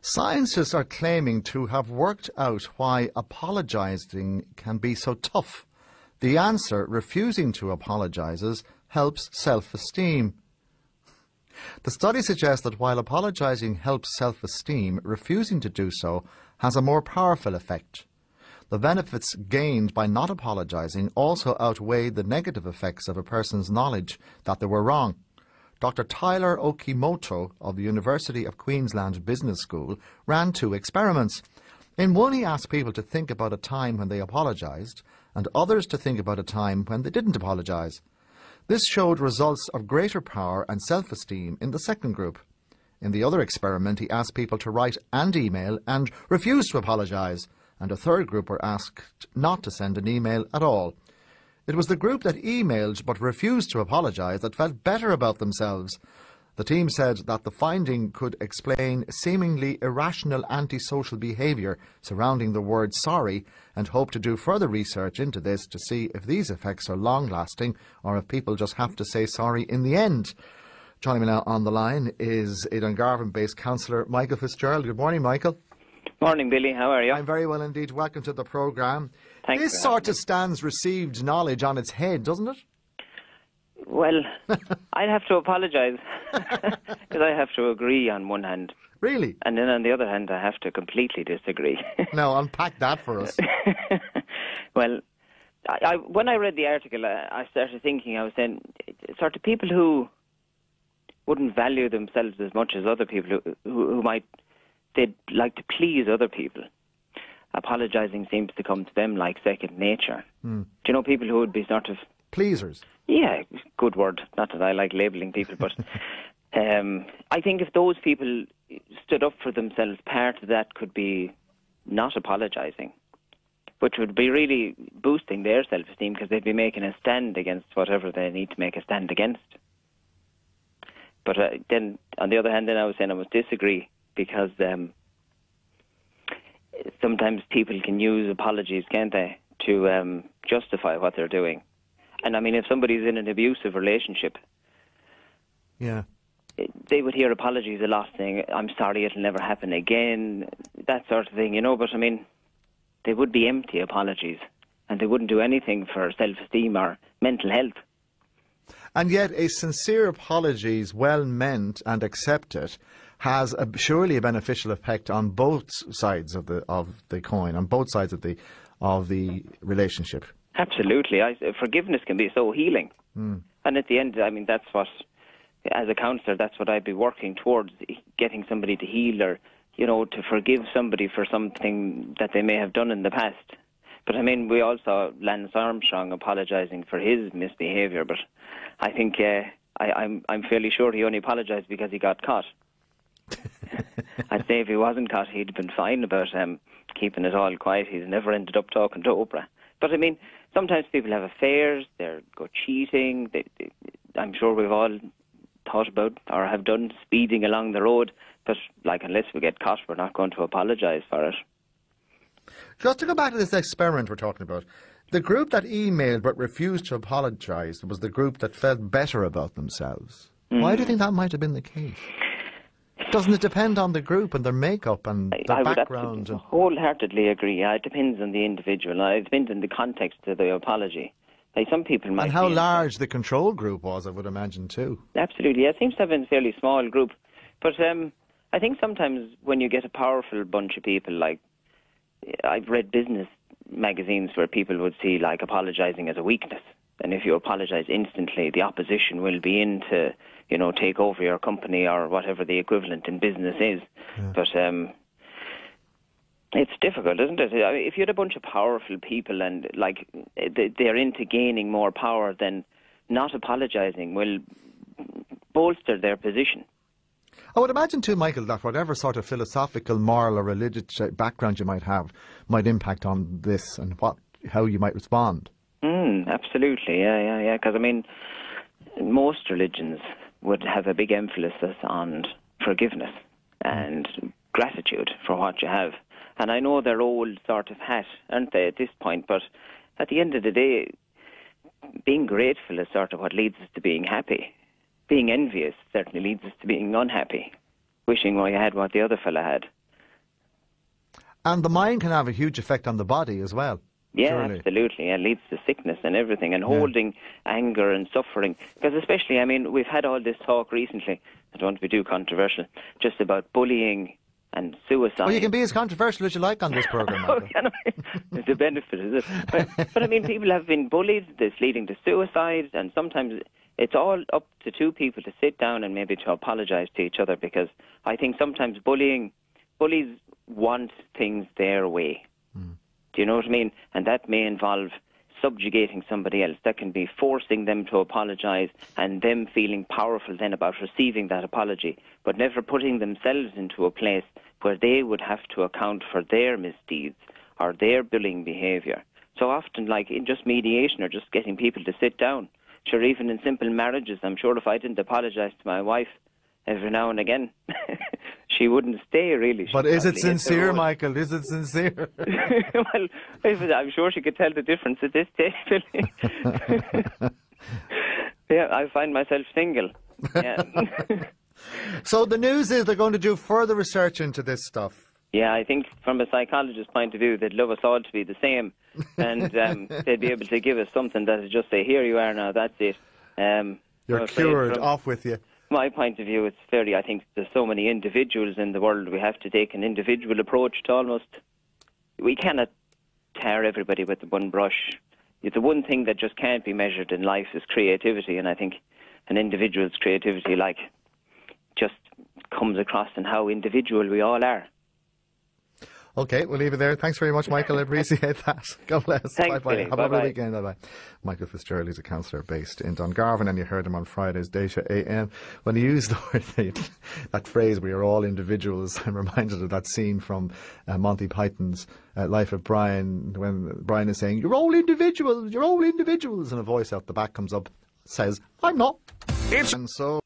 Scientists are claiming to have worked out why apologising can be so tough. The answer, refusing to apologise, helps self-esteem. The study suggests that while apologising helps self-esteem, refusing to do so has a more powerful effect. The benefits gained by not apologising also outweigh the negative effects of a person's knowledge that they were wrong. Dr. Tyler Okimoto of the University of Queensland Business School ran 2 experiments. In one, he asked people to think about a time when they apologised, and others to think about a time when they didn't apologise. This showed results of greater power and self-esteem in the second group. In the other experiment, he asked people to write and email and refuse to apologise, and a third group were asked not to send an email at all. It was the group that emailed but refused to apologise that felt better about themselves. The team said that the finding could explain seemingly irrational antisocial behaviour surrounding the word sorry, and hope to do further research into this to see if these effects are long-lasting or if people just have to say sorry in the end. Joining me now on the line is a Dungarvan-based councillor, Michael Fitzgerald. Good morning, Michael. Morning, Billy. How are you? I'm very well indeed. Welcome to the programme. Thanks. This sort of stands received knowledge on its head, doesn't it? Well, I'd have to apologise because I have to agree on one hand. Really? And then on the other hand, I have to completely disagree. Now, unpack that for us. Well, when I read the article, I started thinking, I was saying, sort of people who wouldn't value themselves as much as other people, who might, they'd like to please other people. Apologising seems to come to them like second nature. Do you know people who would be sort of... Pleasers. Yeah, good word. Not that I like labelling people, but I think if those people stood up for themselves, part of that could be not apologising, which would be really boosting their self-esteem because they'd be making a stand against whatever they need to make a stand against. But then, on the other hand, then I was saying I must disagree because sometimes people can use apologies, can't they, to justify what they're doing. And I mean, if somebody's in an abusive relationship, yeah, they would hear apologies a lot, saying, I'm sorry, it'll never happen again, that sort of thing, you know. But I mean, they would be empty apologies, and they wouldn't do anything for self-esteem or mental health. And yet a sincere apology, well meant and accepted, has surely a beneficial effect on both sides of the coin, on both sides of the relationship. Absolutely. Forgiveness can be so healing. And at the end, I mean, that's what, as a counsellor, that's what I'd be working towards, getting somebody to heal or, you know, to forgive somebody for something that they may have done in the past. But I mean, we all saw Lance Armstrong apologising for his misbehaviour, but I think I'm fairly sure he only apologised because he got caught. I'd say if he wasn't caught, he'd been fine about keeping it all quiet. He's never ended up talking to Oprah. But I mean, sometimes people have affairs, they go cheating. I'm sure we've all thought about or have done speeding along the road. But like, unless we get caught, we're not going to apologise for it. Just to go back to this experiment we're talking about, the group that emailed but refused to apologise was the group that felt better about themselves. Why do you think that might have been the case? Doesn't it depend on the group and their makeup and their background? I would wholeheartedly agree. It depends on the individual. It depends on the context of the apology. Like, some people might. And how large the control group was, I would imagine, too. Absolutely. Yeah, it seems to have been a fairly small group. But I think sometimes when you get a powerful bunch of people, like, I've read business magazines where people would see, like, apologising as a weakness. And if you apologise instantly, the opposition will be in to, you know, take over your company or whatever the equivalent in business is. Yeah. But it's difficult, isn't it? I mean, if you had a bunch of powerful people and, like, they're into gaining more power, then not apologising will bolster their position. I would imagine too, Michael, that whatever sort of philosophical, moral or religious background you might have might impact on this and how you might respond. Absolutely, yeah. Because, I mean, most religions would have a big emphasis on forgiveness and gratitude for what you have. And I know they're old sort of hat, aren't they, at this point? But at the end of the day, being grateful is sort of what leads us to being happy. Being envious certainly leads us to being unhappy, wishing I had what the other fella had. And the mind can have a huge effect on the body as well. Yeah, surely. Absolutely. It leads to sickness and everything, and holding anger and suffering. Because especially, I mean, we've had all this talk recently, I don't want to be too controversial, just about bullying and suicide. Well, you can be as controversial as you like on this programme, Michael. It's the benefit, is it? But I mean, people have been bullied, that's leading to suicide, and sometimes it's all up to two people to sit down and maybe to apologise to each other, because I think sometimes bullies want things their way. Do you know what I mean? And that may involve subjugating somebody else. That can be forcing them to apologise and them feeling powerful then about receiving that apology, but never putting themselves into a place where they would have to account for their misdeeds or their bullying behaviour. So often, like in just mediation or just getting people to sit down, sure, even in simple marriages, I'm sure if I didn't apologise to my wife every now and again, she wouldn't stay, really. But is it sincere, Michael? Is it sincere? Well, I'm sure she could tell the difference at this stage. Yeah, I find myself single. Yeah. So the news is they're going to do further research into this stuff. Yeah, I think from a psychologist's point of view, they'd love us all to be the same. And they'd be able to give us something that would just say, here you are now, that's it. You're cured, off with you. My point of view, I think there's so many individuals in the world, we have to take an individual approach to almost. We cannot tear everybody with the one brush. The one thing that just can't be measured in life is creativity, and I think an individual's creativity, just comes across in how individual we all are. Okay, we'll leave it there. Thanks very much, Michael. I appreciate that. God bless. Thanks, bye-bye. Billy. Have a lovely weekend. Bye-bye. Michael Fitzgerald is a councillor based in Dungarvan, and you heard him on Friday's Daysha AM. When he used the word, that phrase, we are all individuals, I'm reminded of that scene from Monty Python's Life of Brian, when Brian is saying, you're all individuals, and a voice out the back comes up, says, I'm not. And so...